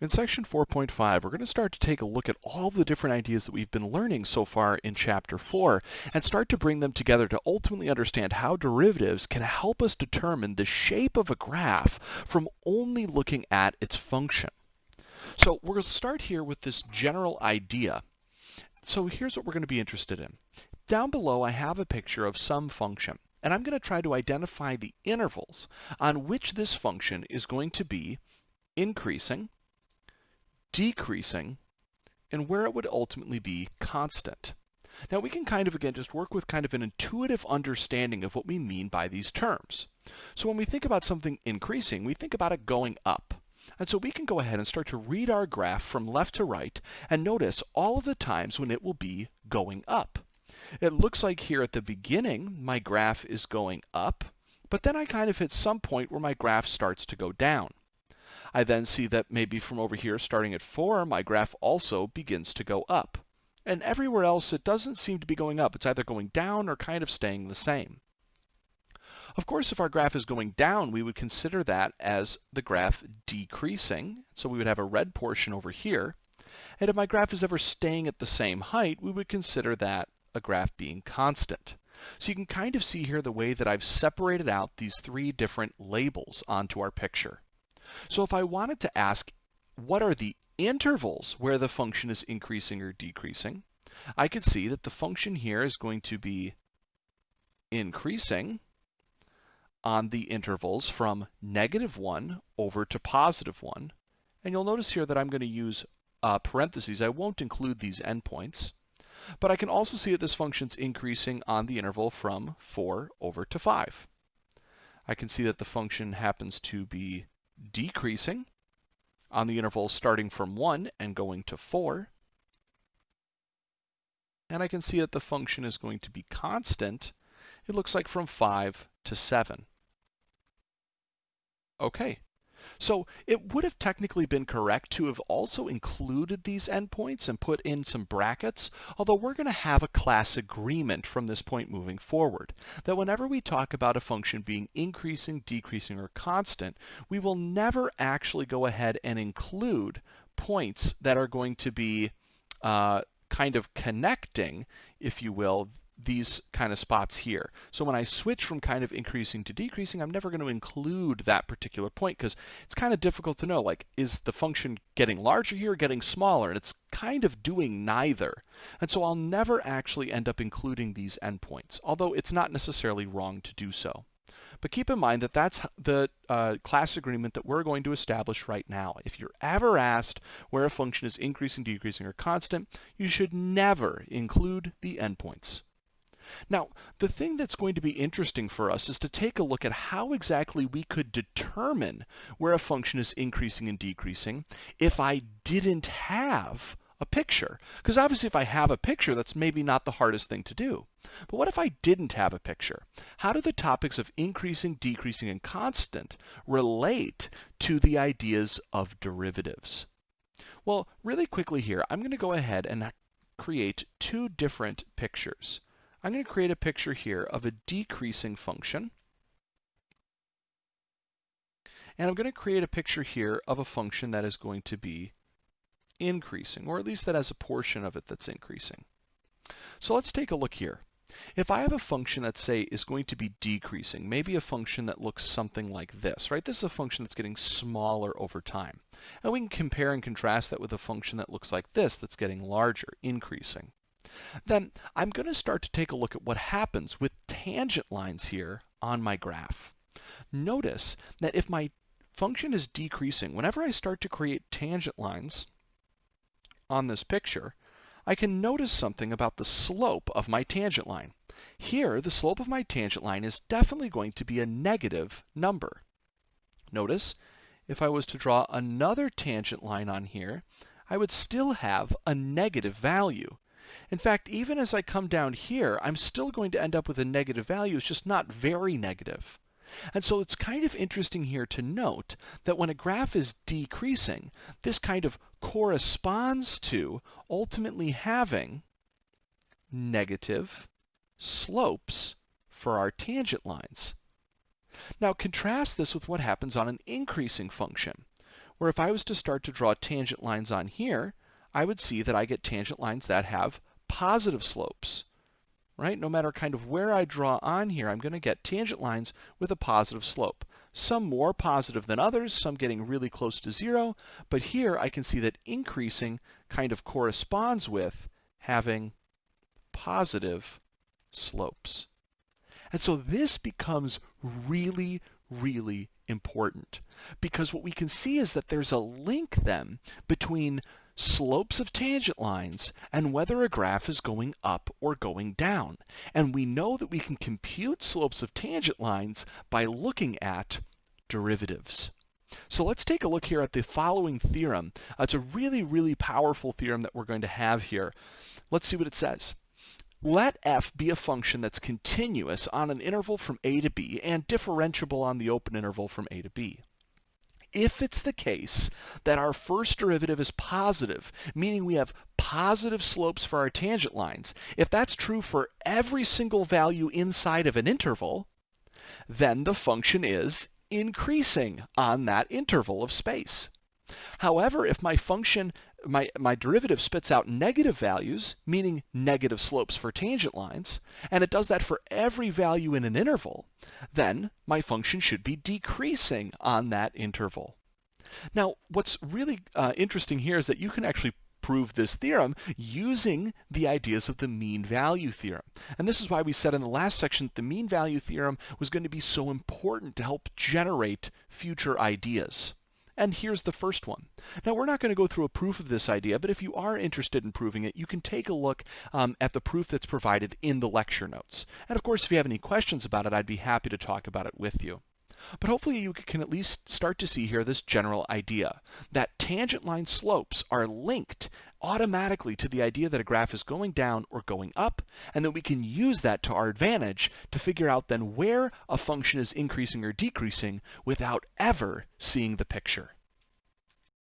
In section 4.5, we're going to start to take a look at all the different ideas that we've been learning so far in chapter 4 and start to bring them together to ultimately understand how derivatives can help us determine the shape of a graph from only looking at its function. So we're going to start here with this general idea. So here's what we're going to be interested in. Down below I have a picture of some function, and I'm going to try to identify the intervals on which this function is going to be increasing, decreasing, and where it would ultimately be constant. Now we can again just work with an intuitive understanding of what we mean by these terms. So when we think about something increasing, we think about it going up. And so we can go ahead and start to read our graph from left to right and notice all of the times when it will be going up. It looks like here at the beginning my graph is going up, but then I hit some point where my graph starts to go down. I then see that maybe from over here, starting at 4, my graph also begins to go up. And everywhere else, it doesn't seem to be going up. It's either going down or staying the same. Of course, if our graph is going down, we would consider that as the graph decreasing. So we would have a red portion over here. And if my graph is ever staying at the same height, we would consider that a graph being constant. So you can see here the way that I've separated out these three different labels onto our picture. So if I wanted to ask what are the intervals where the function is increasing or decreasing, I could see that the function here is going to be increasing on the intervals from -1 over to +1. And you'll notice here that I'm going to use parentheses. I won't include these endpoints. But I can also see that this function's increasing on the interval from 4 over to 5. I can see that the function happens to be decreasing on the interval starting from 1 and going to 4. And I can see that the function is going to be constant, it looks like from 5 to 7. Okay. So it would have technically been correct to have also included these endpoints and put in some brackets, although we're going to have a class agreement from this point moving forward, that whenever we talk about a function being increasing, decreasing, or constant, we will never actually go ahead and include points that are going to be connecting, if you will, these spots here. So when I switch from increasing to decreasing, I'm never going to include that particular point because it's difficult to know, like, is the function getting larger here or getting smaller? And it's doing neither. And so I'll never actually end up including these endpoints, although it's not necessarily wrong to do so. But keep in mind that that's the class agreement that we're going to establish right now. If you're ever asked where a function is increasing, decreasing, or constant, you should never include the endpoints. Now, the thing that's going to be interesting for us is to take a look at how exactly we could determine where a function is increasing and decreasing if I didn't have a picture. Because obviously if I have a picture, that's maybe not the hardest thing to do. But what if I didn't have a picture? How do the topics of increasing, decreasing, and constant relate to the ideas of derivatives? Well, really quickly here, I'm going to go ahead and create two different pictures. I'm going to create a picture here of a decreasing function. And I'm going to create a picture here of a function that is going to be increasing, or at least that has a portion of it that's increasing. So let's take a look here. If I have a function that, say, is going to be decreasing, maybe a function that looks something like this, right? This is a function that's getting smaller over time. And we can compare and contrast that with a function that looks like this, that's getting larger, increasing. Then I'm going to start to take a look at what happens with tangent lines here on my graph. Notice that if my function is decreasing, whenever I start to create tangent lines on this picture, I can notice something about the slope of my tangent line. Here, the slope of my tangent line is definitely going to be a negative number. Notice, if I was to draw another tangent line on here, I would still have a negative value. In fact, even as I come down here, I'm still going to end up with a negative value. It's just not very negative. And so it's interesting here to note that when a graph is decreasing, this corresponds to ultimately having negative slopes for our tangent lines. Now contrast this with what happens on an increasing function. where if I was to start to draw tangent lines on here, I would see that I get tangent lines that have positive slopes, right? No matter kind of where I draw on here, I'm going to get tangent lines with a positive slope. Some more positive than others, some getting really close to zero, but here I can see that increasing kind of corresponds with having positive slopes. And so this becomes really, really important, because what we can see is that there's a link then between slopes of tangent lines and whether a graph is going up or going down. And we know that we can compute slopes of tangent lines by looking at derivatives. So let's take a look here at the following theorem. It's a really, really powerful theorem that we're going to have here. Let's see what it says. Let f be a function that's continuous on an interval from a to b and differentiable on the open interval from a to b. If it's the case that our first derivative is positive, meaning we have positive slopes for our tangent lines, if that's true for every single value inside of an interval, then the function is increasing on that interval of space. However, if my function, my derivative spits out negative values, meaning negative slopes for tangent lines, and it does that for every value in an interval, then my function should be decreasing on that interval. Now, what's really interesting here is that you can actually prove this theorem using the ideas of the mean value theorem. And this is why we said in the last section that the mean value theorem was going to be so important to help generate future ideas. And here's the first one. Now, we're not going to go through a proof of this idea, but if you are interested in proving it, you can take a look at the proof that's provided in the lecture notes. And of course, if you have any questions about it, I'd be happy to talk about it with you. But hopefully you can at least start to see here this general idea that tangent line slopes are linked automatically to the idea that a graph is going down or going up, and that we can use that to our advantage to figure out then where a function is increasing or decreasing without ever seeing the picture.